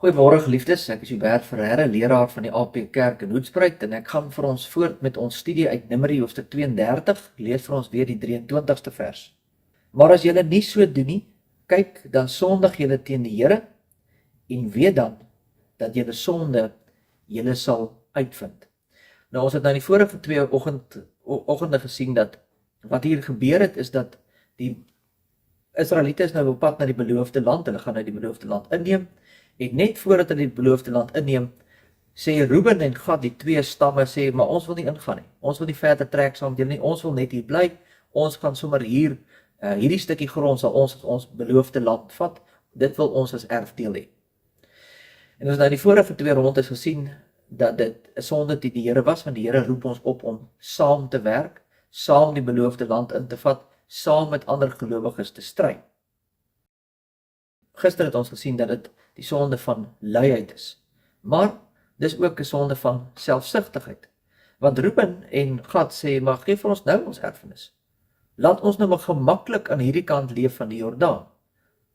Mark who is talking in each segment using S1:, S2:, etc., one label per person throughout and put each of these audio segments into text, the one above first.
S1: Goeiemôre geliefdes, ek is Hubert Ferreira, leraar van die AP Kerk in Hoedspruit en ek gaan vir ons voort met ons studie uit Numeri hoofstuk 32, lees vir ons weer die 23ste vers. Maar as julle nie so doen nie, kyk, dan sondig julle teen die Here en weet dan dat julle sonde julle sal uitvind. Nou ons het nou die vorige twee oggende gesien dat wat hier gebeur het is dat die Israeliete is nou op pad na die beloofde land, hulle gaan nou die beloofde land inneem. En net voordat hulle die beloofde land inneem, sê Reuben en Gad, die twee stamme, sê, maar ons wil nie ingaan nie. Ons wil nie verder trek saam met julle nie. Ons wil net hier bly. Ons gaan sommer hier, hierdie stukkie grond sal ons beloofde land vat. Dit wil ons as erfdeel hê. En ons nou die vorige twee rondes gesien dat dit 'n sonde teen die Here was, want die Here roep ons op om saam te werk, saam die beloofde land in te vat, saam met ander gelowiges te stry. Gister het ons gesien dat dit die sonde van luiheid is. Maar dis ook 'n sonde van selfsugtigheid. Want Reuben en Gad sê, maar gee vir ons nou ons erfenis. Laat ons nou maar gemaklik aan hierdie kant leef van die Jordaan.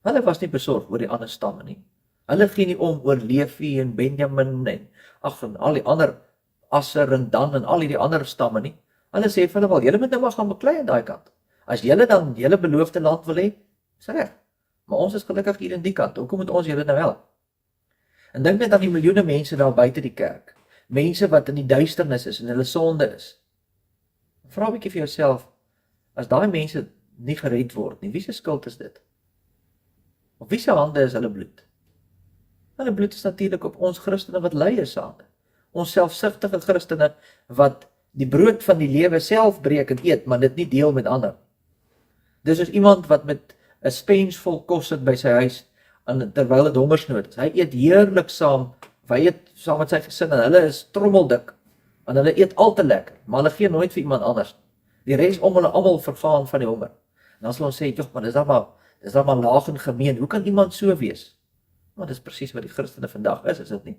S1: Hulle was nie besorg oor die ander stamme nie. Hulle gee nie om oor Levi en Benjamin en al die ander Asser en Dan en al die ander stamme nie. Hulle sê vir hulle wel, julle moet nou maar gaan beklei aan daai kant. As julle dan julle beloofde land wil hê, is reg. Maar ons is gelukkig hier in die kant, hoekom moet ons julle nou help? En dink net aan die miljoene mense daar buite die kerk, mense wat in die duisternis is en hulle sonde is. Vra 'n bietjie vir jouself, as daai mense nie gered word nie, wie se skuld is dit? Op wie se hande is hulle bloed? Hulle bloed is natuurlik op ons Christene wat ly is hande. Ons selfsugtige Christene wat die brood van die lewe self breek en eet, maar dit nie deel met ander. Dis soos iemand wat met 'n spens vol kos sit by sy huis terwyl dit hongersnood is. Hy eet heerlik saam, hy eet saam met sy gesin en hulle is trommeldik en hulle eet al te lekker, maar hulle gee nooit vir iemand anders. Die res om hulle almal vergaan van die honger. En dan sal ons sê, "Jog, maar dis dan maar laag en gemeen. Hoe kan iemand so wees?" Maar dis presies wat die Christene vandag is dit nie?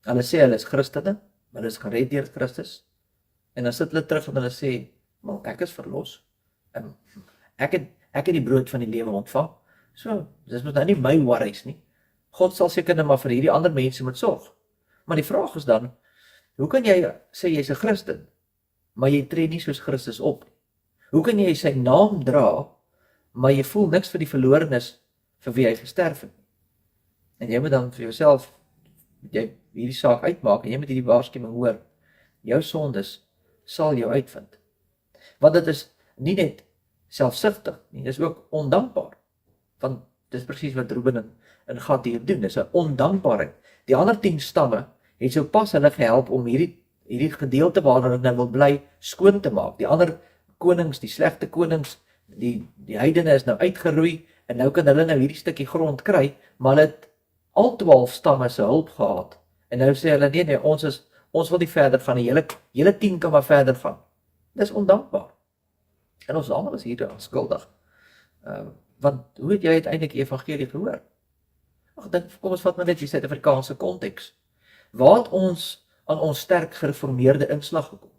S1: Hulle sê hulle is Christene, maar hulle is gered deur Christus. En dan sit hulle terug en hulle sê, "Maar ek is verlos. Ek het die brood van die lewe ontvang. So, dis mos nou nie my worries nie. God sal seker net maar vir hierdie ander mense moet sorg." Maar die vraag is dan, hoe kan jy sê jy's 'n Christen, maar jy tree nie soos Christus op nie? Hoe kan jy sy naam dra, maar jy voel niks vir die verlorenes vir wie hy gesterf het? En jy moet dan vir jouself hierdie saak uitmaak en jy moet hierdie waarskuwing hoor. Jou sondes sal jou uitvind. Want dit is nie net selfsugtig nie, dis ook ondankbaar. Want dis presies wat Reuben en Gad hier doen, dis 'n ondankbaarheid. Die ander 10 stamme het sopas hulle gehelp om hierdie gedeelte waarin hulle nou wil bly skoon te maak. Die ander konings, die slegte konings, die heidene is nou uitgeroei en nou kan hulle nou hierdie stukkie grond kry, maar hulle het al 12 stamme se hulp gehad. En nou sê hulle nee, ons wil nie verder gaan nie. Julle 10 kan maar verder gaan. Dis ondankbaar. En ons almal is hier skuldig. Want hoe het jy uiteindelik die evangelie gehoor? Kom ons vat maar net die Suid-Afrikaanse konteks. Waar het ons aan ons sterk gereformeerde inslag gekom?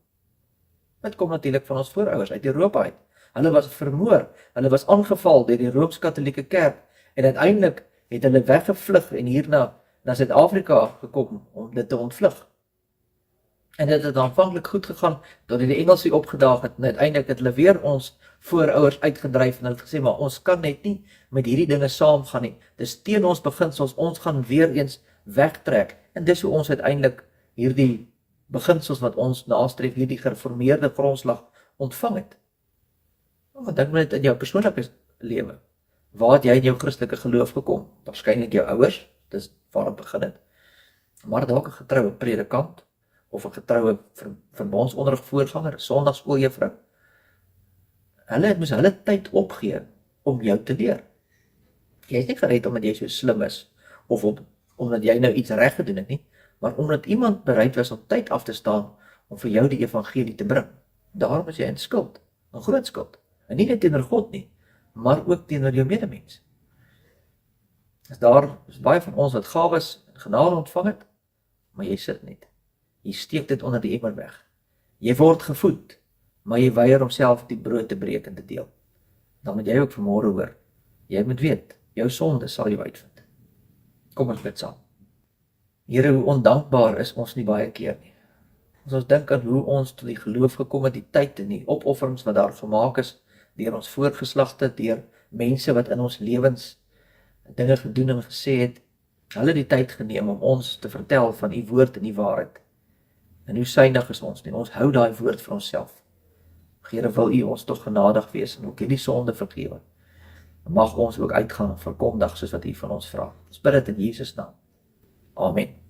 S1: Dit kom natuurlik van ons voorouers uit Europa uit. Hulle was vermoor, hulle was aangeval deur die Rooms-Katolieke Kerk en uiteindelik het hulle weggevlug en hier na Suid-Afrika gekom om dit te ontvlug. En dit het aanvanklik goed gegaan, tot die Engelse opgedaag het, en uiteindelik het hulle weer ons voorouers uitgedryf, en hulle het gesê, maar ons kan net nie met hierdie dinge saamgaan nie, dis teen ons beginsels, ons gaan weer eens wegtrek, en dis hoe ons uiteindelik hierdie beginsels wat ons nastreef, hierdie gereformeerde grondslag ontvang het. Maar dink net in jou persoonlike lewe, waar het jy in jou Christelike geloof gekom? Waarskynlik jou ouers, dis waar het begin het, maar dalk 'n getroue predikant, of 'n getroue verbondsonderrig voorganger, 'n Sondagskooljuffrou. Hulle moes hulle tyd opgee om jou te leer. Jy is nie gered omdat jy so slim is, of omdat jy nou iets reg gedoen het nie, maar omdat iemand bereid was om tyd af te staan om vir jou die evangelie te bring. Daarom is jy in skuld, 'n groot skuld. En nie net teenoor God nie, maar ook teenoor jou medemens. Daar is baie van ons wat gawes en genade ontvang het, maar jy sit net. Jy steek dit onder die emmer weg. Jy word gevoed, maar jy weier om self die brood te breek en te deel. Dan moet jy ook vanmôre hoor, jy moet weet, jou sonde sal jou uitvind. Kom ons bid saam. Here, hoe ondankbaar is ons nie baie keer nie. As ons dink aan hoe ons tot die geloof gekom het, die tyd en die opofferings wat daar gemaak is, deur ons voorgeslagte, deur mense wat in ons lewens dinge gedoen en gesê het, hulle die tyd geneem om ons te vertel van u woord en u waarheid. En hoe suinig is ons nie, ons hou daai woord vir onsself. Here, wil u ons tog genadig wees en ook hierdie sonde vergewe. Mag ons ook uitgaan en verkondig soos wat u van ons vra. Ons bid dit in Jesus naam. Amen.